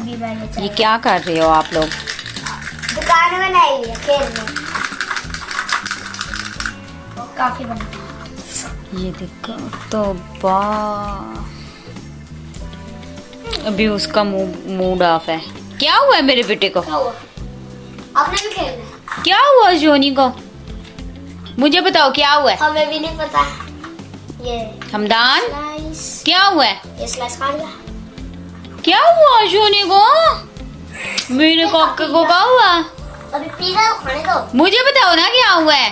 अभी ये क्या कर रहे हो आप लोग? दुकान बनाई हुई है खेलने, काफी बड़ी। ये देखो तो अभी उसका मूड ऑफ है। क्या हुआ है मेरे बेटे को? क्या हुआ? आपने भी खेलना है? क्या हुआ जोनी को? मुझे बताओ क्या हुआ है? हमें भी नहीं पता। ये हमदान स्लाइस, क्या हुआ है? ये स्लाइस खा लिया। क्या हुआ जोनी को? मेरे काके को क्या हुआ? अभी पिज़्ज़ा को खाने दो। मुझे बताओ ना क्या हुआ है?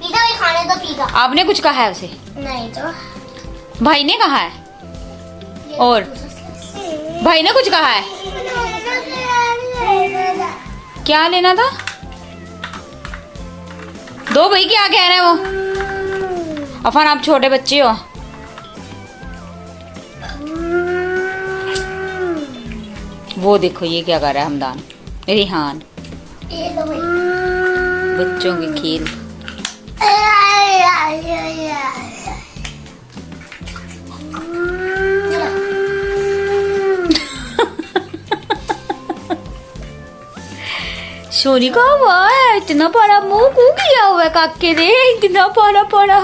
पिज़्ज़ा भी खाने दो। पिज़्ज़ा आपने कुछ कहा है उसे? नहीं तो भाई ने कहा है? और भाई ने कुछ कहा है? क्या लेना था? दो भाई क्या कह रहे हैं वो? अफान आप छोटे बच्चे हो। वो देखो ये क्या कर रहा है हमदान, रिहान। ये दो भाई। बच्चों के खेल। सोनी का हुआ है इतना बड़ा मुंह कू किया हुआ है काके ने, इतना बड़ा बड़ा।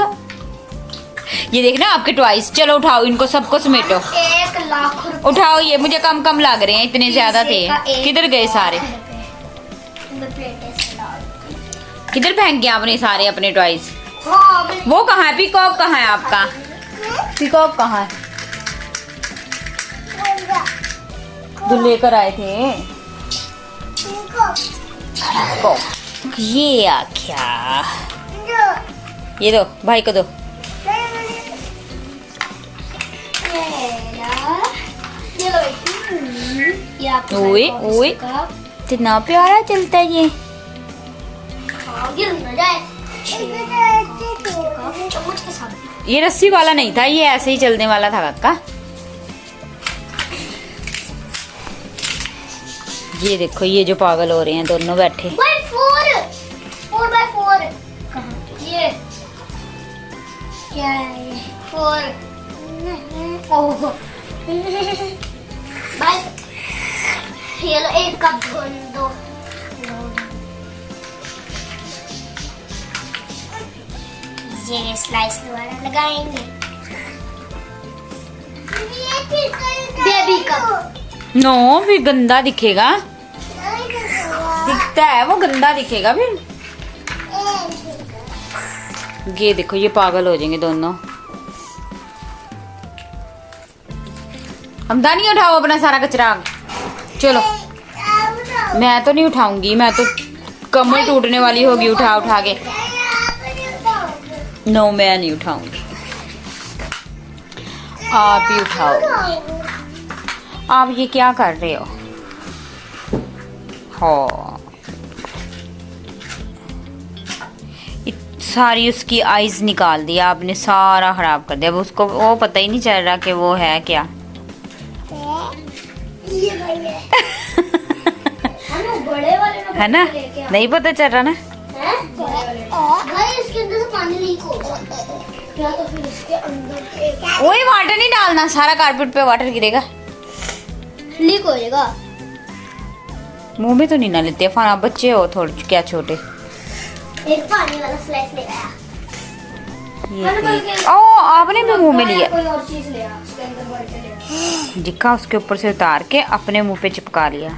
ये देखना आपके टॉयज। चलो उठाओ इनको, सबको समेटो। 1,00,000 रुपए उठाओ, ये मुझे कम कम लग रहे हैं, इतने ज्यादा थे। किधर गए सारे? किधर फेंक गया आपने सारे अपने टॉयज? वो कहाँ है? पीकॉक कहाँ है आपका? पीकॉक कहाँ है जो लेकर आए थे? पीकॉक ये आ क्या? ये दो भाई को दो। ओए ओए इतना प्यारा चलता है ये। चम्मच के साथ। ये रस्सी वाला नहीं था, ये ऐसे ही चलने वाला था काका। ये देखो ये जो पागल हो रहे हैं दोनों बैठे। 4x4 ये क्या है? 4 ओह भाई ये लो, एक कप दो। ये स्लाइस दोबारा लगाएंगे। Baby cup. नो फिर गंदा दिखेगा। दिखता है वो गंदा दिखेगा फिर। ये देखो ये पागल हो जाएंगे दोनों। हमदान नहीं उठाओ अपना सारा कचरा। चलो मैं तो नहीं उठाऊंगी, मैं तो कमर टूटने वाली होगी उठा उठा के। नो मैं नहीं उठाऊंगी, आप ही उठाओ। आप ये क्या कर रहे हो? हाँ सारी उसकी आईज निकाल दिया आपने, सारा खराब कर दिया। अब उसको वो पता ही नहीं चल रहा कि वो है क्या। बड़े वाले है ना, नहीं पता चल रहा ना। भाई इसके अंदर से पानी लीक होगा या तो फिर इसके अंदर वही वाटर नहीं डालना, सारा कारपेट पे वाटर गिरेगा, लीक हो जाएगा। मुंह में तो नहीं ना लेते फन, आप बच्चे हो थोड़े क्या छोटे। एक पानी वाला स्लाइस ले आया। ओ आपने भी मुंह में लिया। कोई और चीज ले आया, उसके अंदर भर के ले आया। दिखा उसके ऊपर से उतार के अपने मुंह पे चिपका लिया।